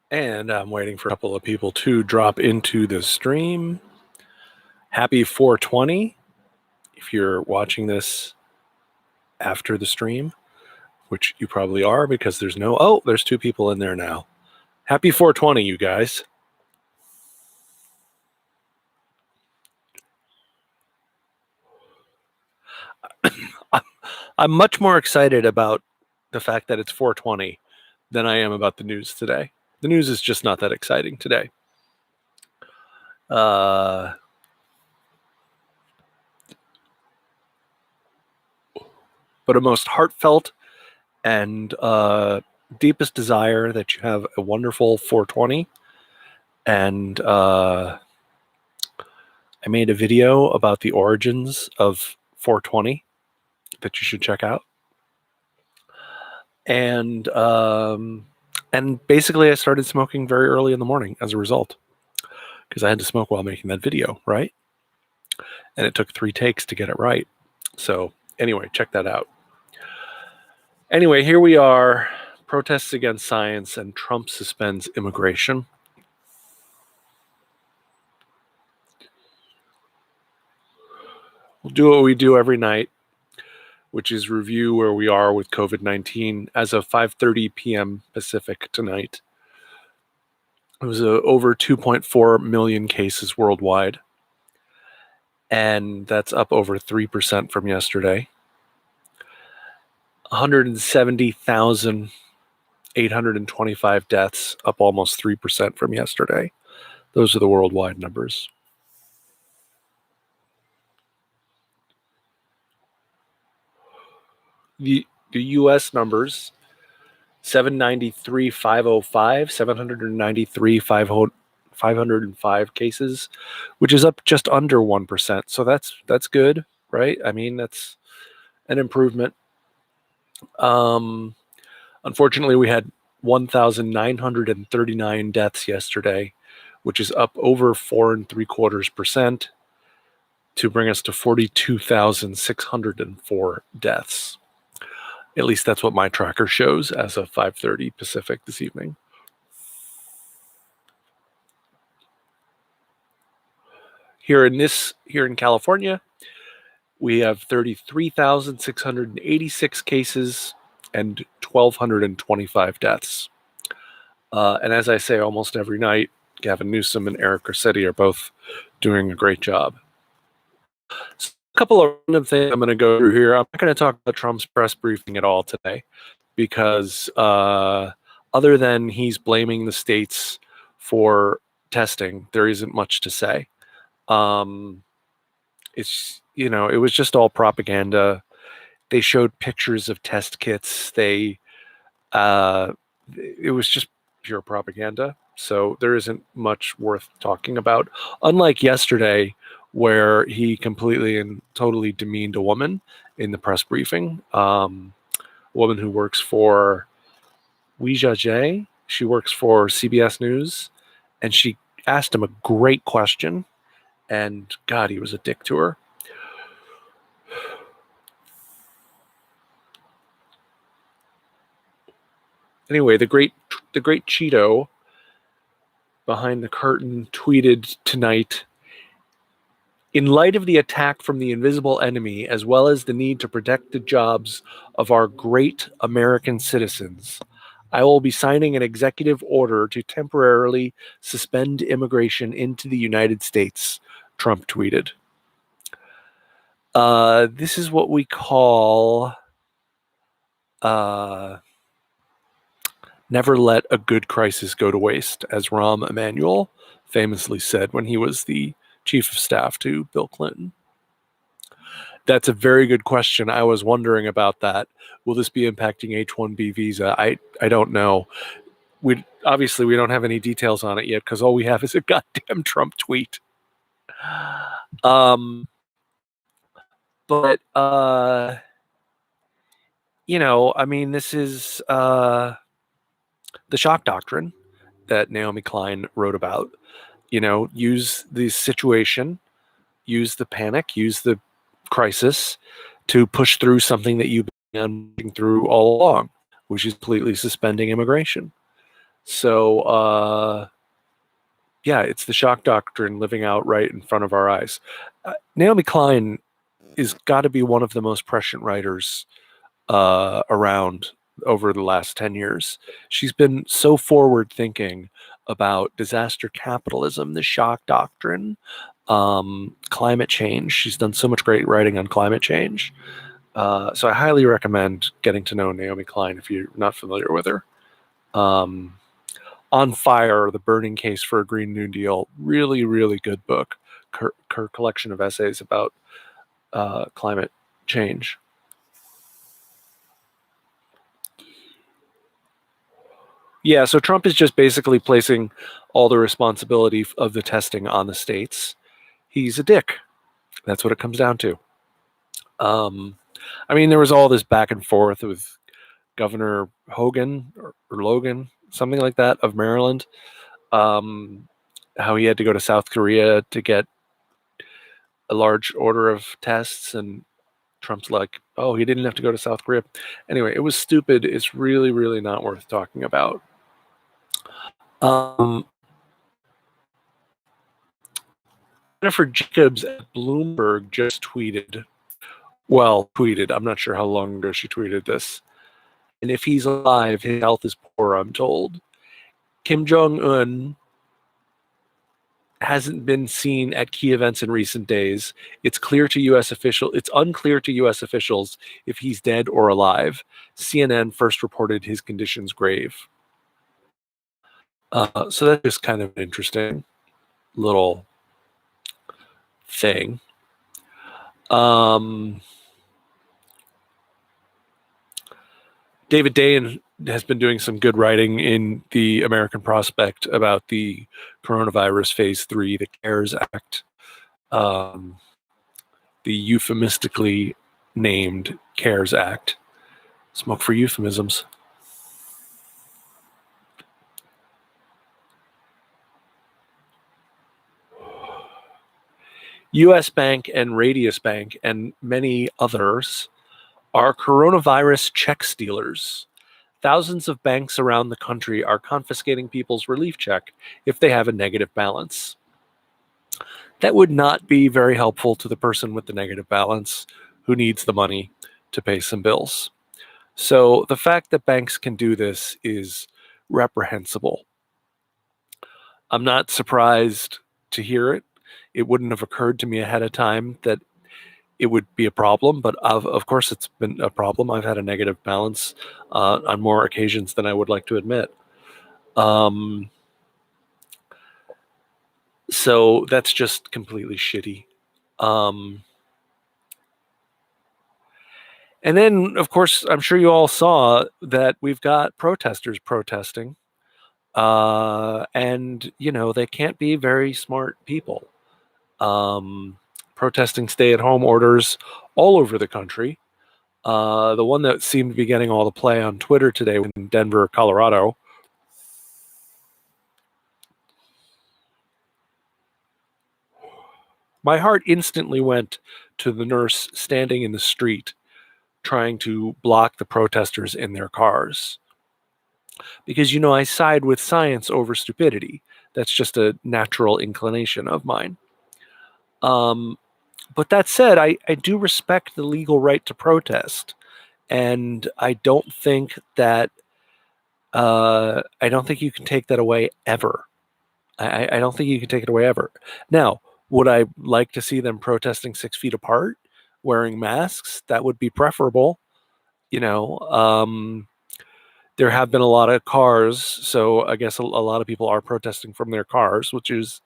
And I'm waiting for a couple of people to drop into the stream. Happy 420 if you're watching this after the stream, which you probably are because there's there's two people in there now. Happy 420, you guys. I'm much more excited about the fact that it's 420 than I am about the news today. The news is just not that exciting today. But a most heartfelt and deepest desire that you have a wonderful 420. And I made a video about the origins of 420 that you should check out. And basically I started smoking very early in the morning as a result, because I had to smoke while making that video, right? And it took 3 takes to get it right. So anyway, check that out. Anyway, here we are, protests against science and Trump suspends immigration. We'll do what we do every night, which is review where we are with COVID-19 as of 5:30 p.m. Pacific tonight. It was over 2.4 million cases worldwide, and that's up over 3% from yesterday. 170,825 deaths, up almost 3% from yesterday. Those are the worldwide numbers. The U.S. numbers, 793,505, 793,505 cases, which is up just under 1%. So that's good, right? I mean, that's an improvement. Unfortunately, we had 1,939 deaths yesterday, which is up over 4.75% to bring us to 42,604 deaths. At least that's what my tracker shows as of 5:30 Pacific this evening. Here in California, we have 33,686 cases and 1,225 deaths. And as I say almost every night, Gavin Newsom and Eric Garcetti are both doing a great job. So a couple of random things I'm going to go through here. I'm not going to talk about Trump's press briefing at all today, because other than he's blaming the states for testing, there isn't much to say. It's, it was just all propaganda. They showed pictures of test kits. It was just pure propaganda. So there isn't much worth talking about. Unlike yesterday, where he completely and totally demeaned a woman in the press briefing, a woman who works for Weijia. She works for CBS News, and she asked him a great question, and God, he was a dick to her. Anyway, the great Cheeto behind the curtain tweeted tonight, "In light of the attack from the invisible enemy, as well as the need to protect the jobs of our great American citizens, I will be signing an executive order to temporarily suspend immigration into the United States," Trump tweeted. This is what we call never let a good crisis go to waste, as Rahm Emanuel famously said when he was the chief of staff to Bill Clinton. That's a very good question. I was wondering about that. Will this be impacting H-1B visa? I don't know. We don't have any details on it yet, because all we have is a goddamn Trump tweet. But this is the shock doctrine that Naomi Klein wrote about. Use the situation, use the panic, use the crisis to push through something that you've been pushing through all along, which is completely suspending immigration. So, yeah, it's the shock doctrine living out right in front of our eyes. Naomi Klein is got to be one of the most prescient writers around over the last 10 years. She's been so forward thinking about disaster capitalism, the shock doctrine, climate change. She's done so much great writing on climate change. So I highly recommend getting to know Naomi Klein if you're not familiar with her. Um, on Fire, The Burning Case for a Green New Deal, really, really good book. Her collection of essays about climate change. Yeah, so Trump is just basically placing all the responsibility of the testing on the states. He's a dick. That's what it comes down to. Um, I mean, there was all this back and forth with Governor Hogan or Logan, something like that, of Maryland, um, how he had to go to South Korea to get a large order of tests, and Trump's like, oh, he didn't have to go to South Korea. Anyway, it was stupid. It's really, really not worth talking about. Um, Jennifer Jacobs at Bloomberg just tweeted, I'm not sure how long ago she tweeted this. And if he's alive, his health is poor, I'm told. Kim Jong un hasn't been seen at key events in recent days. It's unclear to US officials if he's dead or alive. CNN first reported his conditions grave. So that's just kind of an interesting little thing. Um, David Dayen has been doing some good writing in the American Prospect about the coronavirus phase 3, the CARES Act, um, the euphemistically named CARES Act. Smoke for euphemisms. US Bank and Radius Bank and many others are coronavirus check stealers. Thousands of banks around the country are confiscating people's relief check if they have a negative balance. That would not be very helpful to the person with the negative balance who needs the money to pay some bills. So the fact that banks can do this is reprehensible. I'm not surprised to hear it. It wouldn't have occurred to me ahead of time that it would be a problem, but of course it's been a problem. I've had a negative balance on more occasions than I would like to admit. Um, so that's just completely shitty. Um, and then, of course, I'm sure you all saw that we've got protesters protesting. And, they can't be very smart people. Protesting stay-at-home orders all over the country. The one that seemed to be getting all the play on Twitter today in Denver, Colorado. My heart instantly went to the nurse standing in the street trying to block the protesters in their cars. Because, I side with science over stupidity. That's just a natural inclination of mine. But that said, I do respect the legal right to protest. And I don't think you can take that away ever. I don't think you can take it away ever. Now, would I like to see them protesting 6 feet apart, wearing masks? That would be preferable. There have been a lot of cars, so I guess a lot of people are protesting from their cars, which is,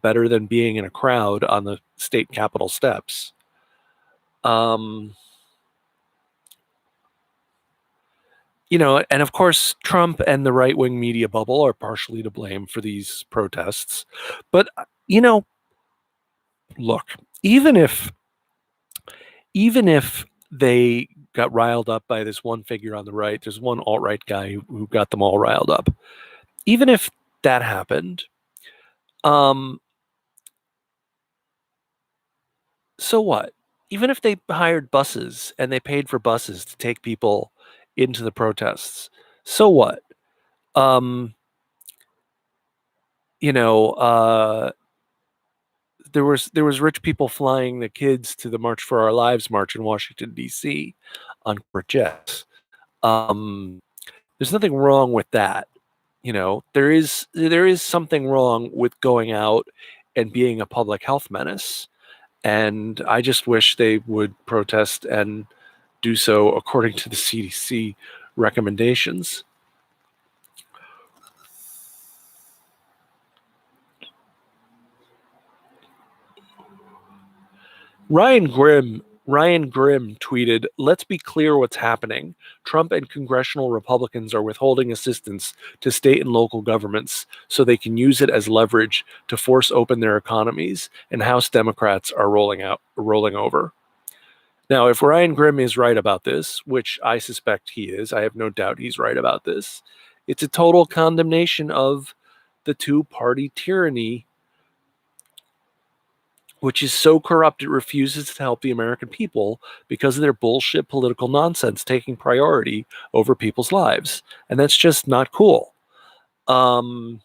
better than being in a crowd on the state capitol steps. Um, and of course, Trump and the right-wing media bubble are partially to blame for these protests. But, look, even if they got riled up by this one figure on the right, there's one alt-right guy who got them all riled up. Even if that happened, so what? Even if they hired buses and they paid for buses to take people into the protests, so what? Um, you know, there was rich people flying the kids to the March for Our Lives march in Washington D.C. on corporate jets. Um, there's nothing wrong with that. There is something wrong with going out and being a public health menace, and I just wish they would protest and do so according to the CDC recommendations. Ryan Grimm tweeted, "Let's be clear what's happening. Trump and congressional Republicans are withholding assistance to state and local governments so they can use it as leverage to force open their economies, and House Democrats are rolling over." Now, if Ryan Grimm is right about this, which I suspect he is, I have no doubt he's right about this, it's a total condemnation of the two-party tyranny, which is so corrupt it refuses to help the American people because of their bullshit political nonsense taking priority over people's lives. And that's just not cool. Um,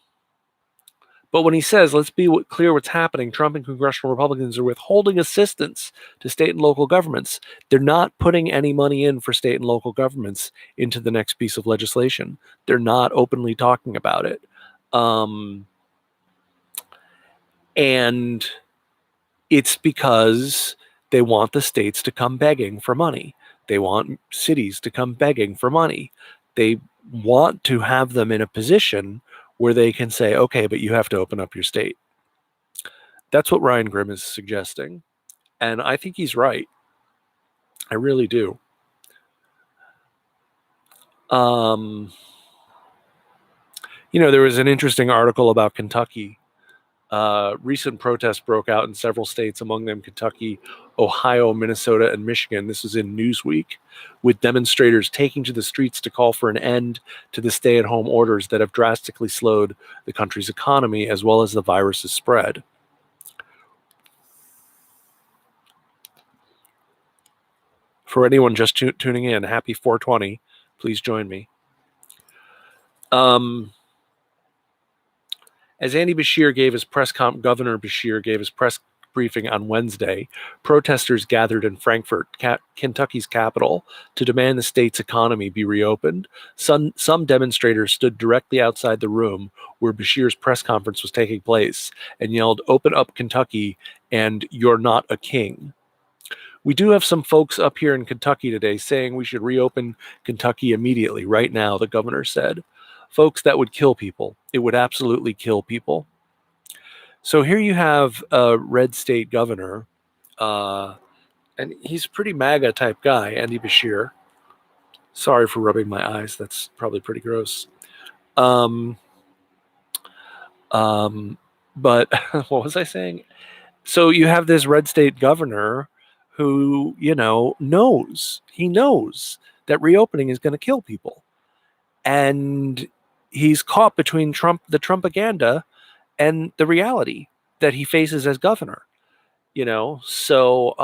but when he says, let's be clear what's happening, Trump and congressional Republicans are withholding assistance to state and local governments. They're not putting any money in for state and local governments into the next piece of legislation. They're not openly talking about it. And it's because they want the states to come begging for money. They want cities to come begging for money. They want to have them in a position where they can say, okay, but you have to open up your state. That's what Ryan Grimm is suggesting. And I think he's right. I really do. There was an interesting article about Kentucky. Recent protests broke out in several states, among them Kentucky, Ohio, Minnesota, and Michigan. This was in Newsweek, with demonstrators taking to the streets to call for an end to the stay-at-home orders that have drastically slowed the country's economy as well as the virus's spread. For anyone just tuning in, happy 420. Please join me. As Governor Beshear gave his press briefing on Wednesday, protesters gathered in Frankfort, Kentucky's capital, to demand the state's economy be reopened. Some demonstrators stood directly outside the room where Beshear's press conference was taking place and yelled, "Open up Kentucky," and "You're not a king." We do have some folks up here in Kentucky today saying we should reopen Kentucky immediately, right now, the governor said. Folks, that would kill people. It would absolutely kill people. So here you have a red state governor, and he's a pretty MAGA type guy, Andy Beshear. Sorry for rubbing my eyes. That's probably pretty gross. But what was I saying? So you have this red state governor who, knows that reopening is going to kill people. And he's caught between the Trumpaganda and the reality that he faces as governor. So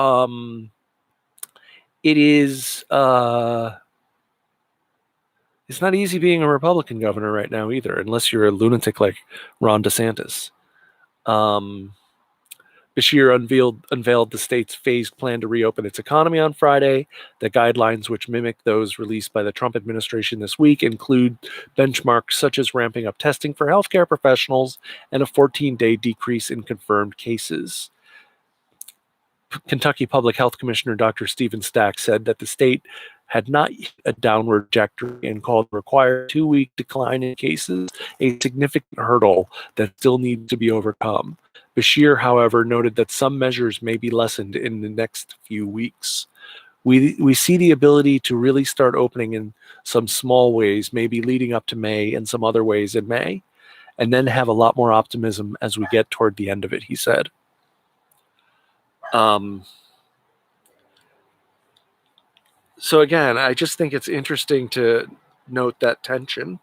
it is it's not easy being a Republican governor right now either, unless you're a lunatic like Ron DeSantis. Beshear unveiled the state's phased plan to reopen its economy on Friday. The guidelines, which mimic those released by the Trump administration this week, include benchmarks such as ramping up testing for healthcare professionals and a 14-day decrease in confirmed cases. Kentucky Public Health Commissioner Dr. Stephen Stack said that the state had not hit a downward trajectory and called the required 2-week decline in cases a significant hurdle that still needs to be overcome. Beshear, however, noted that some measures may be lessened in the next few weeks. We see the ability to really start opening in some small ways, maybe leading up to May, and some other ways in May, and then have a lot more optimism as we get toward the end of it, he said. So again, I just think it's interesting to note that tension.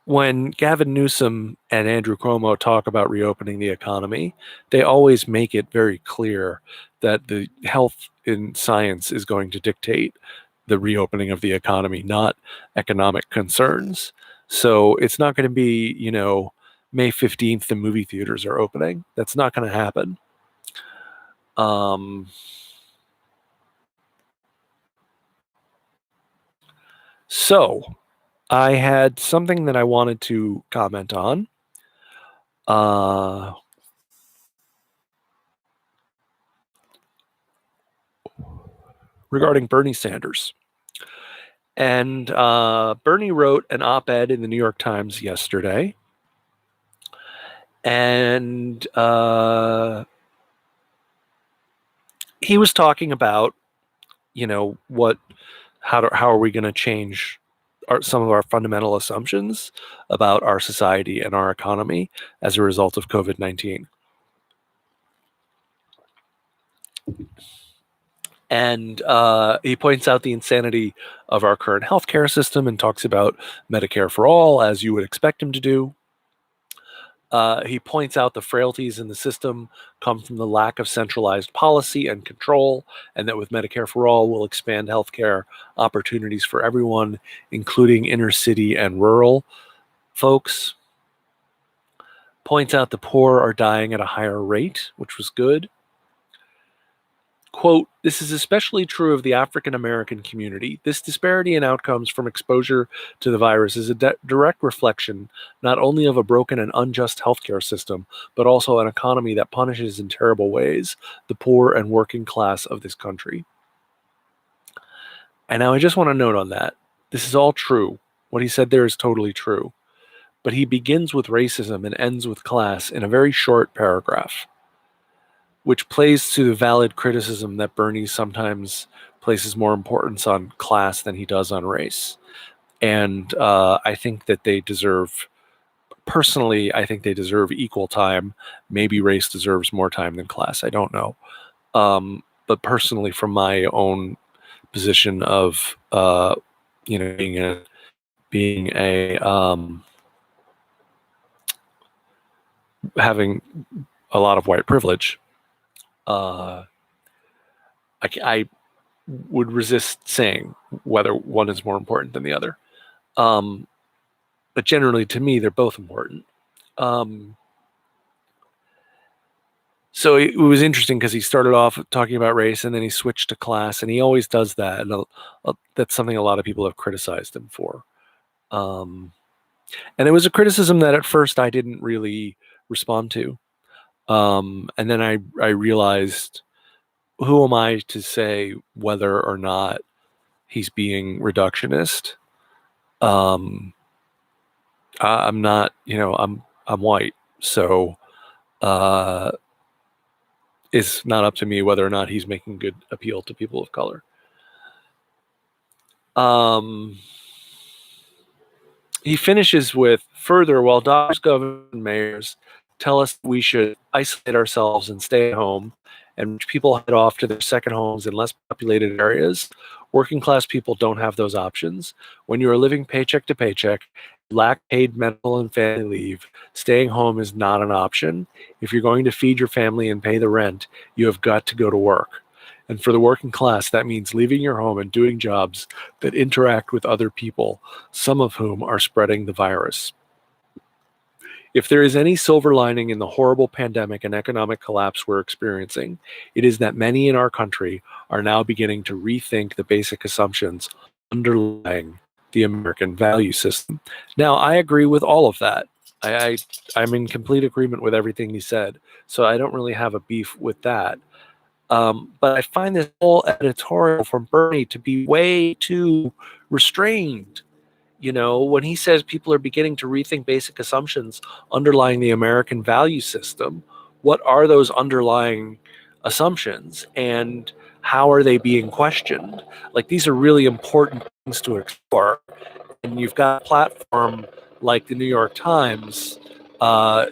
When Gavin Newsom and Andrew Cuomo talk about reopening the economy, they always make it very clear that the health in science is going to dictate the reopening of the economy, not economic concerns. So it's not going to be, May 15th, the movie theaters are opening. That's not going to happen. So I had something that I wanted to comment on. Regarding Bernie Sanders. And Bernie wrote an op-ed in the New York Times yesterday. And he was talking about, how are we going to change some of our fundamental assumptions about our society and our economy as a result of COVID-19. And he points out the insanity of our current healthcare system and talks about Medicare for all, as you would expect him to do. He points out the frailties in the system come from the lack of centralized policy and control, and that with Medicare for all, we'll expand healthcare opportunities for everyone, including inner city and rural folks. Points out the poor are dying at a higher rate, which was good. Quote, "This is especially true of the African American community. This disparity in outcomes from exposure to the virus is a direct reflection not only of a broken and unjust healthcare system, but also an economy that punishes in terrible ways the poor and working class of this country." And now I just want to note on that. This is all true. What he said there is totally true. But he begins with racism and ends with class in a very short paragraph, which plays to the valid criticism that Bernie sometimes places more importance on class than he does on race. And I think that they deserve, personally, I think they deserve equal time. Maybe race deserves more time than class. I don't know. But personally, from my own position of, being a having a lot of white privilege, I would resist saying whether one is more important than the other. But generally, to me, they're both important. So it was interesting because he started off talking about race and then he switched to class, and he always does that. And that's something a lot of people have criticized him for. And it was a criticism that at first I didn't really respond to. And then I realized, who am I to say whether or not he's being reductionist? I'm not, I'm white, so it's not up to me whether or not he's making good appeal to people of color. He finishes with, "Further, while doctors, governors, and mayors tell us we should isolate ourselves and stay at home, and people head off to their second homes in less populated areas, working class people don't have those options. When you are living paycheck to paycheck, lack paid medical and family leave, staying home is not an option. If you're going to feed your family and pay the rent, you have got to go to work. And for the working class, that means leaving your home and doing jobs that interact with other people, some of whom are spreading the virus. If there is any silver lining in the horrible pandemic and economic collapse we're experiencing, it is that many in our country are now beginning to rethink the basic assumptions underlying the American value system." Now, I agree with all of that. I'm in complete agreement with everything he said, so I don't really have a beef with that. But I find this whole editorial from Bernie to be way too restrained. When he says people are beginning to rethink basic assumptions underlying the American value system, what are those underlying assumptions and how are they being questioned? Like, these are really important things to explore. And you've got a platform like the New York Times,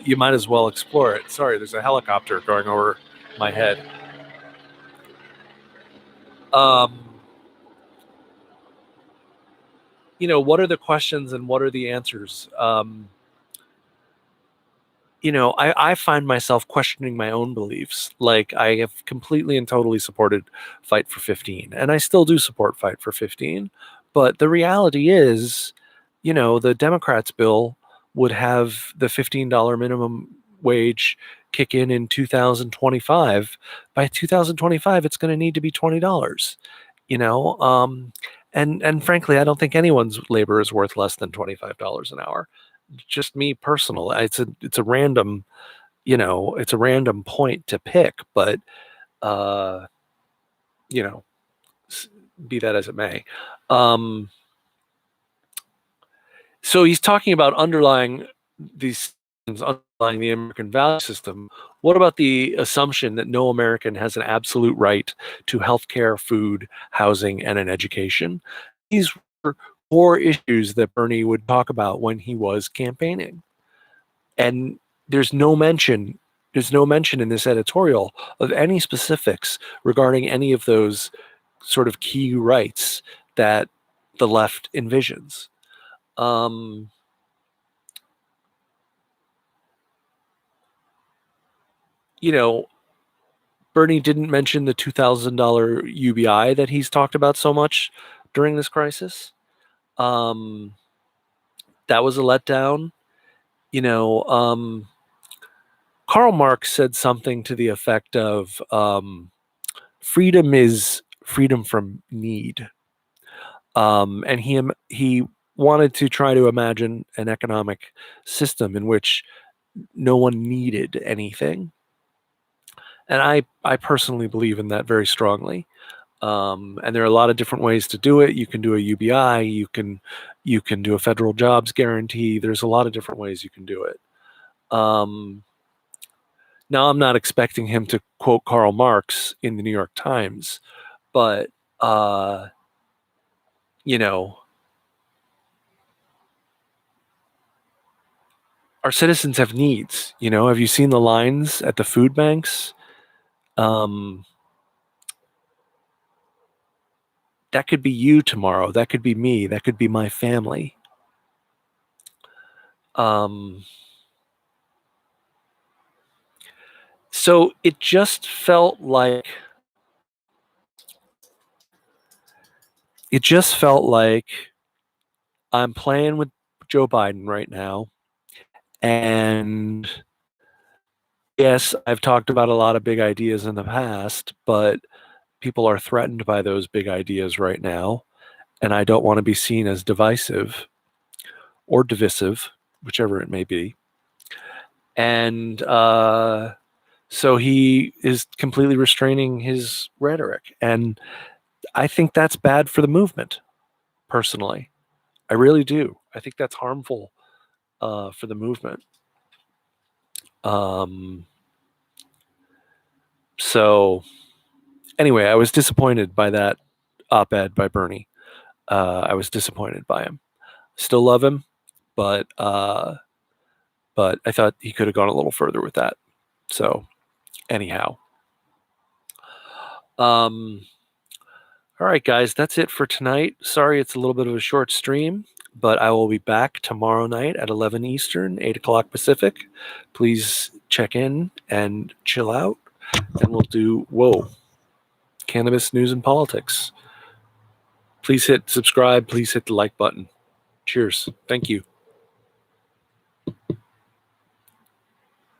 you might as well explore it. Sorry, there's a helicopter going over my head. What are the questions and what are the answers? I find myself questioning my own beliefs. Like, I have completely and totally supported Fight for 15, and I still do support Fight for 15. But the reality is, the Democrats' bill would have the $15 minimum wage kick in 2025. By 2025, it's going to need to be $20. You know, and frankly, I don't think anyone's labor is worth less than $25 an hour. Just me personal. It's a random point to pick, but uh, you know, be that as it may. Um, so he's talking about underlying these things, underlying the American value system. What about the assumption that no American has an absolute right to healthcare, food, housing, and an education? These were core issues that Bernie would talk about when he was campaigning. And there's no mention there's no mention in this editorial of any specifics regarding any of those sort of key rights that the left envisions. Um, you know, Bernie didn't mention the $2,000 UBI that he's talked about so much during this crisis. Um, that was a letdown. You know, Karl Marx said something to the effect of freedom is freedom from need. And he wanted to try to imagine an economic system in which no one needed anything. And I personally believe in that very strongly. And there are a lot of different ways to do it. You can do a UBI, you can do a federal jobs guarantee. There's a lot of different ways you can do it. Um, Now, I'm not expecting him to quote Karl Marx in the New York Times, but uh, you know, our citizens have needs. Have you seen the lines at the food banks? Um, that could be you tomorrow. That could be me. That could be my family. Um, so it just felt like I'm playing with Joe Biden right now, and yes, I've talked about a lot of big ideas in the past, but people are threatened by those big ideas right now, and I don't want to be seen as divisive or divisive, whichever it may be. And so he is completely restraining his rhetoric. And I think that's bad for the movement, personally. I really do. I think that's harmful for the movement. Um, so, anyway, I was disappointed by that op ed by Bernie. I was disappointed by him. Still love him, but I thought he could have gone a little further with that. So, anyhow. Um, all right, guys, that's it for tonight. Sorry it's a little bit of a short stream, but I will be back tomorrow night at 11 Eastern, 8 o'clock Pacific. Please check in and chill out, and we'll do, cannabis news and politics. Please hit subscribe. Please hit the like button. Cheers. Thank you.